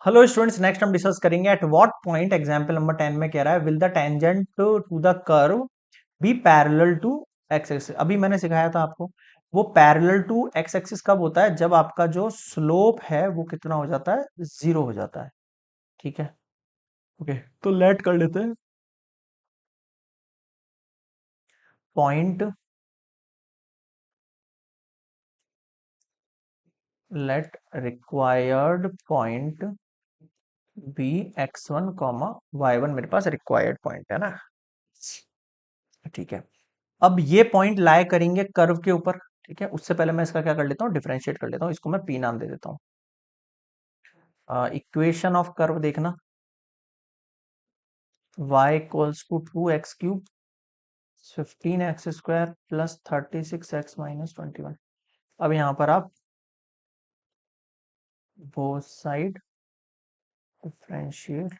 Hello students, next हम discuss करेंगे at what point. Example number 10 में कह रहा है will the tangent to the curve be parallel to x axis. अभी मैंने सिखाया था आपको, वो पैरेलल टू एक्स एक्सिस कब होता है? जब आपका जो स्लोप है वो कितना हो जाता है? जीरो हो जाता है। ठीक है, ओके। तो लेट कर लेते हैं point, let required point be x1 comma y1। मेरे पास रिक्वायर्ड पॉइंट है ना, ठीक है। अब ये पॉइंट लाए करेंगे कर्व के ऊपर। ठीक है, उससे पहले मैं इसका क्या कर लेता हूँ, डिफरेंशिएट कर लेता हूँ। इसको मैं पी नाम दे देता हूँ। इक्वेशन ऑफ कर्व देखना, y equals to 2x³ 15x² plus 36x minus 21। अब यहां पर आप both side differentiate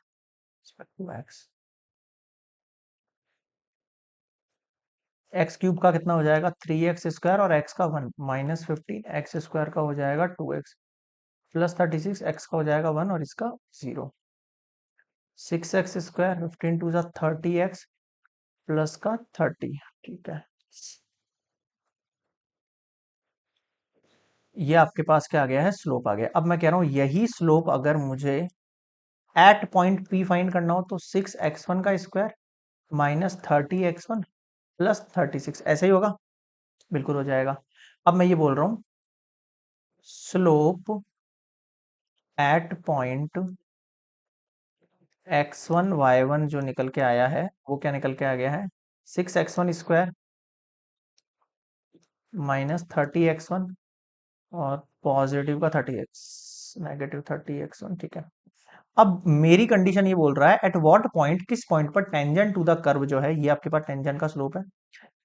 to x³ का कितना हो जाएगा? 3x² और x का 1 माइनस 15x² का हो जाएगा 2x प्लस 36 x का हो जाएगा 1 और इसका 0। 6x² 15 टू 30x प्लस का 30। ठीक है, ये आपके पास क्या आ गया है? स्लोप आ गया। अब मैं कह रहा हूं यही स्लोप अगर मुझे एट पॉइंट पी फाइंड करना हो तो 6x1 का स्क्वायर माइनस 30x1 प्लस 36 ऐसे ही होगा, बिल्कुल हो जाएगा। अब मैं ये बोल रहा हूं slope eight point x1 y1 जो निकल के आया है वो क्या निकल के आ गया है? 6x1 स्क्वायर माइनस 30x1 और पॉजिटिव का 30x नेगेटिव 30x1। ठीक है, अब मेरी कंडीशन ये बोल रहा है एट व्हाट पॉइंट, किस पॉइंट पर टेंजेंट टू द कर्व जो है, ये आपके पास टेंजेंट का स्लोप है,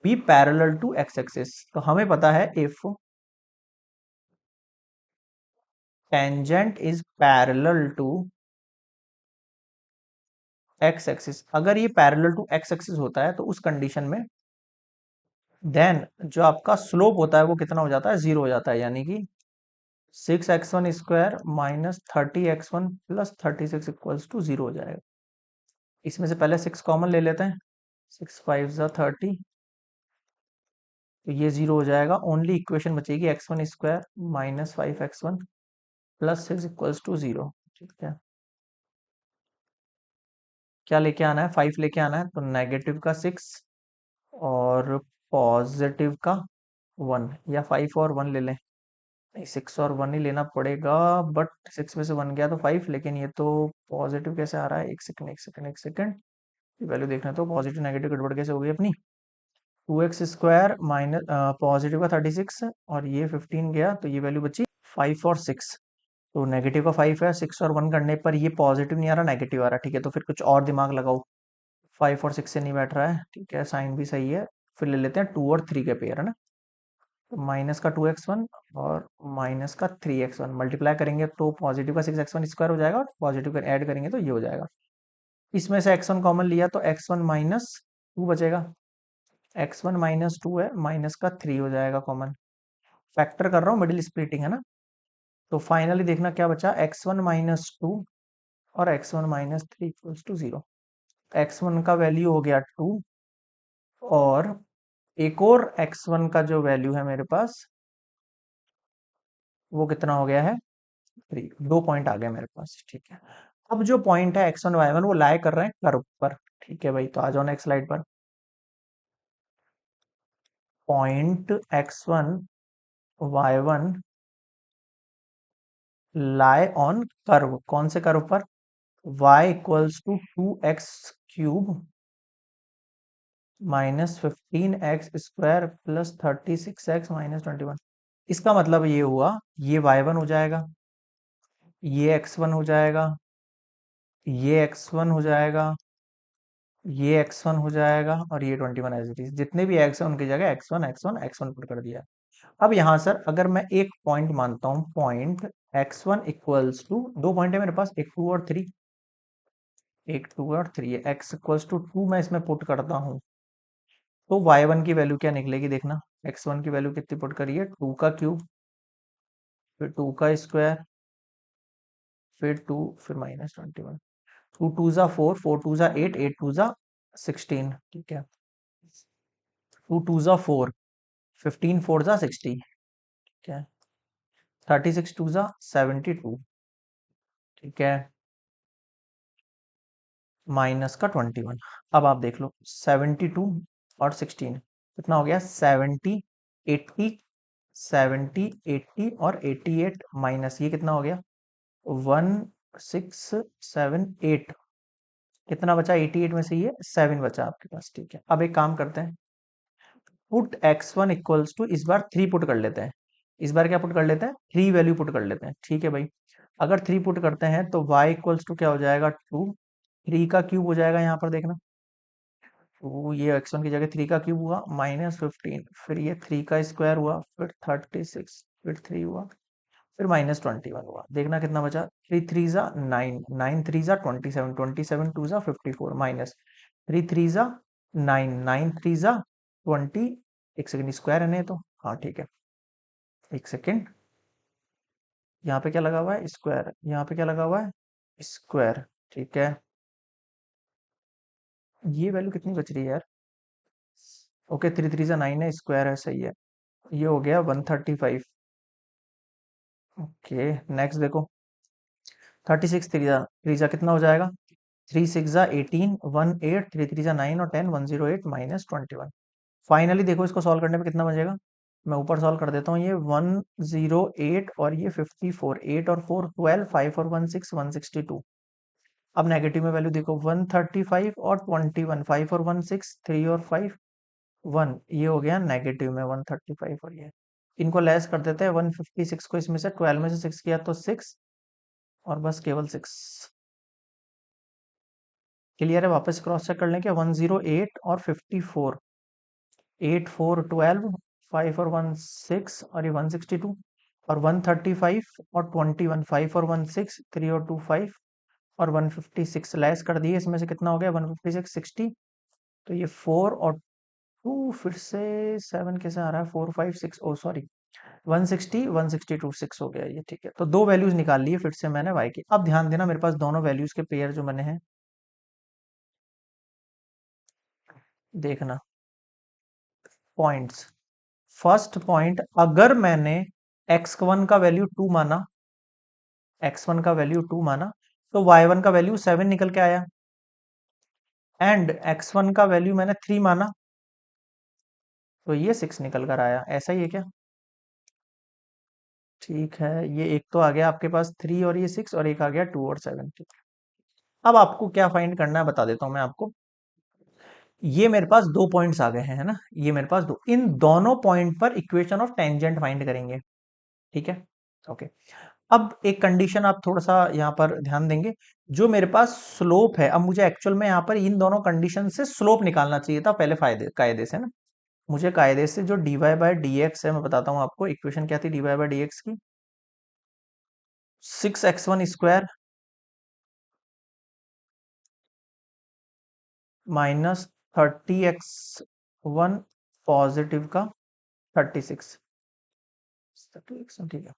be parallel to x axis. तो हमें पता है if tangent is parallel to x axis, अगर ये पैरेलल टू एक्स एक्सिस होता है तो उस कंडीशन में देन जो आपका स्लोप होता है वो कितना हो जाता है? जीरो हो जाता है, यानी कि 6x1 square minus 30x1 plus 36 equals to zero हो जाएगा। इसमें से पहले 6 कॉमन ले लेते हैं, 6 5 30, तो ये जीरो हो जाएगा। ओनली इक्वेशन बचेगी x1 square minus 5x1 plus 6 equals to zero. ठीक है, क्या लेके आना है? 5 लेके आना है, तो नेगेटिव का 6 और पॉजिटिव का 1, या 5 और 1 ले लें? नहीं, 6 और 1 ही लेना पड़ेगा, बट 6 में से 1 गया तो 5, लेकिन ये तो पॉजिटिव कैसे आ रहा है? एक सेकंड एक सेकंड एक सेकंड, वैल्यू देखना। तो पॉजिटिव नेगेटिव गड़बड़ कैसे हो गई अपनी? 2x² माइनस पॉजिटिव का 36 और ये 15 गया, तो ये वैल्यू बची 5 और 6। तो नेगेटिव का 5 है, 6 और 1 करने पर ये पॉजिटिव नहीं आ रहा, नेगेटिव आ रहा। ठीक है, तो फिर कुछ और दिमाग लगाओ, 5 और 6 से नहीं बैठ रहा है। ठीक है, साइन भी सही है। फिर ले लेते हैं 2 और 3 के पेयर, है ना? तो माइनस का 2x1 और माइनस का 3x1 मल्टीप्लाई करेंगे तो पॉजिटिव का 6x1 स्क्वायर हो जाएगा, और पॉजिटिव का ऐड करेंगे तो ये हो जाएगा। इसमें से x1 कॉमन लिया तो x1 माइनस 2 बचेगा, x1 माइनस 2 है, माइनस का 3 हो जाएगा कॉमन। फैक्टर कर रहा हूँ, मिडिल स्प्लिटिंग है ना। तो फाइनली देखना क्या बचा, x1 माइनस 2 और x1 minus 3 equals to 0। x1 का वैल्यू हो गया 2, और एक और x1 का जो वैल्यू है मेरे पास वो कितना हो गया है? 3। दो पॉइंट आ गए मेरे पास। ठीक है, अब जो पॉइंट है x1 y1 वो लाई कर रहे हैं कर्व पर। ठीक है भाई, तो आ जाओ नेक्स्ट स्लाइड पर। Point x1 y1 lie on curve, कौन से कर्व पर? y equals to 2x³ minus 15x² plus 36x minus 21। इसका मतलब ये हुआ, ये y1 हो जाएगा, ये x1 हो जाएगा, ये x1 हो जाएगा, ये x1 हो जाएगा, और ये 21 एज इट इज। जितने भी x है उनकी जगह x1 x1 x1 पुट कर दिया। अब यहां सर अगर मैं एक पॉइंट मानता हूं, पॉइंट x1 इक्वल्स टू, दो पॉइंट है मेरे पास, एक 2 और 3, एक 2 और 3 है, x इक्वल्स टू 2 मैं इसमें पुट करता हूं, तो y1 की वैल्यू क्या निकलेगी देखना। x1 की वैल्यू कितनी पुट करिए? 2 का क्यूब, फिर 2 का स्क्वायर, फिर 2, फिर -21। 2 2 जा 4, 4 2 जा 8, 8 2 जा 16। ठीक है, 2 2 जा 4, 15 4 जा 60। ठीक है, 36 2 जा 72। ठीक है, माइनस का 21। अब आप देख लो 72 और 16 कितना हो गया, 70 80, 70 80 और 88 माइनस ये कितना हो गया, 1678। कितना बचा 88 में से, ये 7 बचा आपके पास। ठीक है, अब एक काम करते हैं, पुट x1 इक्वल्स टू, इस बार 3 पुट कर लेते हैं। इस बार क्या पुट कर लेते हैं, 3 वैल्यू पुट कर लेते हैं। ठीक है भाई, अगर 3 पुट करते हैं तो y इक्वल्स टू क्या हो जाएगा, 2। 3 का क्यूब हो जाएगा यहाँ पर देखना, तो ये x1 की जगह 3 का क्यूब हुआ, -15, फिर ये 3 का स्क्वायर हुआ, फिर 36, फिर 3 हुआ, फिर -21 हुआ। देखना कितना बचा, 3 3 जा 9, 9 3 जा 27, 27 2 जा 54, माइनस 3 3 जा 9, 9 3 जा 20। एक सेकंड, स्क्वायर है नहीं तो, हाँ ठीक है, एक सेकंड, यहाँ पे क्या लगा हुआ है, स्क्वायर, यहाँ पे क्या लगा हुआ है, स्क्वायर। ठीक है, ये वैल्यू कितनी बच रही है यार, ओके 3 3 जा 9 है, स्क्वायर है, सही है, ये हो गया 135। ओके, नेक्स्ट देखो, 36 3 जा कितना हो जाएगा, 3 6 जा 18, 1 8, 3 3 जा 9 और 10, 108 -21। फाइनली देखो इसको सॉल्व करने पे कितना बचेगा, मैं ऊपर सॉल्व कर देता हूँ, ये 108 और ये 54, 8 और 4 12, 5 और 1 6, 162। अब नेगेटिव में वैल्यू देखो, 135 और 21, 5 और 1 6, 3 और 5 1, ये हो गया नेगेटिव में 135 और ये, इनको लेस कर देते हैं, 156 को इसमें से 12 में से 6 किया तो 6, और बस केवल 6। क्लियर है, वापस क्रॉस चेक कर लें, क्या 108 और 54, 8 4 12, 5 और 1 6 और ये 162, और 135 और 21, 5 और 1 6, 3 और 2 5 और 156 लेस कर दिए, इसमें से कितना हो गया 156 60। तो ये 4 और 2, फिर से 7 कैसे आ रहा है, 4 5 6, ओ सॉरी, 160 162 6 हो गया ये। ठीक है, तो दो वैल्यूज निकाल लिए फिर से मैंने y की। अब ध्यान देना, मेरे पास दोनों वैल्यूज के पेयर जो बने हैं, देखना पॉइंट्स। फर्स्ट पॉइंट, अगर मैंने x1 का वैल्यू 2 माना, x1 का वैल्यू 2 माना, तो y1 का वैल्यू 7 निकल के आया, एंड x1 का वैल्यू मैंने 3 माना, तो ये 6 निकल कर आया। ऐसा ही है क्या, ठीक है, ये एक तो आ गया आपके पास 3 और ये 6, और एक आ गया 2 और 7। ठीक है, अब आपको क्या फाइंड करना है बता देता हूं मैं आपको। ये मेरे पास दो पॉइंट्स आ गए हैं, है ना, ये मेरे पास दो, इन दोनों पॉइंट पर इक्वेशन ऑफ टेंजेंट फाइंड करेंगे। ठीक है, ओके। अब एक कंडीशन आप थोड़ा सा यहाँ पर ध्यान देंगे, जो मेरे पास स्लोप है, अब मुझे एक्चुअल में यहाँ पर इन दोनों कंडीशन से स्लोप निकालना चाहिए था पहले, फायदे कायदे से ना, मुझे कायदे से जो dy बाय डी एक्स है, मैं बताता हूँ आपको, इक्वेशन क्या थी dy बाय डी एक्स की, 6x1 स्क्वायर -30x1 पॉजिटिव का 36, 36, ठीक है।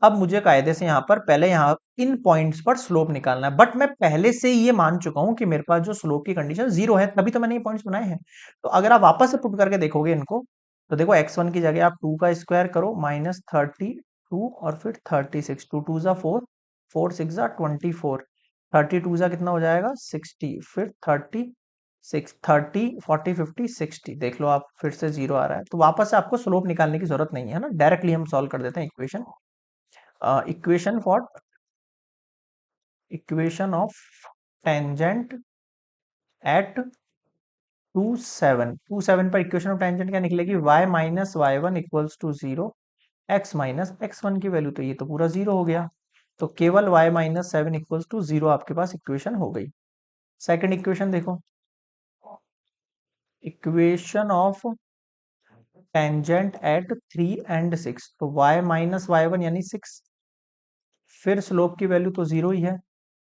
अब मुझे कायदे से यहाँ पर पहले यहाँ इन पॉइंट्स पर स्लोप निकालना है, बट मैं पहले से ये मान चुका हूं कि मेरे पास जो स्लोप की कंडीशन 0 है, तभी तो मैंने ये पॉइंट्स बनाए हैं। तो अगर आप वापस से पुट करके देखोगे इनको, तो देखो x1 की जगह आप 2 का स्क्वायर करो, -32 और फिर 36, 2 2 जा 4, 4 6 जा 24, 32 जा कितना हो जाएगा 60, फिर 36, 30 40 50 60, देख लो आप फिर से 0 आ रहा है। तो वापस से आपको स्लोप निकालने की जरूरत नहीं है ना, डायरेक्टली हम सॉल्व कर देते हैं equation. Equation for equation of tangent at 2 7 पर इक्वेशन ऑफ टेंजेंट क्या निकलेगी, y minus y one equals to 0, x minus x1 की वैल्यू, तो ये तो पूरा 0 हो गया, तो केवल y माइनस 7 इक्वल्स टू 0 आपके पास इक्वेशन हो गई। सेकंड इक्वेशन देखो, equation of tangent eight 3 and 6, तो y माइनस वाई वन यानी 6, फिर स्लोप की वैल्यू तो 0 ही है,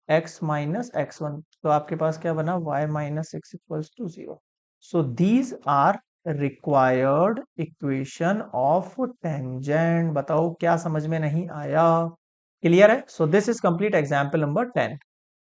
x माइनस x1, तो आपके पास क्या बना, y minus 6 equals to 0। So these are required equation of tangent. बताओ क्या समझ में नहीं आया, क्लियर है? So this is complete example number 10।